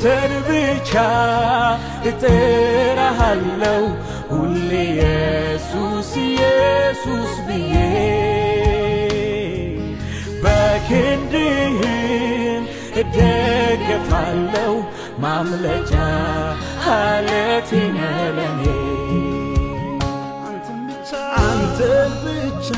አንተን ብቻ እጠራሃለሁ ሁሌ ኢየሱስ ኢየሱስ ብዬ በክንድህም እደገፋለሁ ማምለጫ ዓለቴ ነህ ለኔ አንተን ብቻ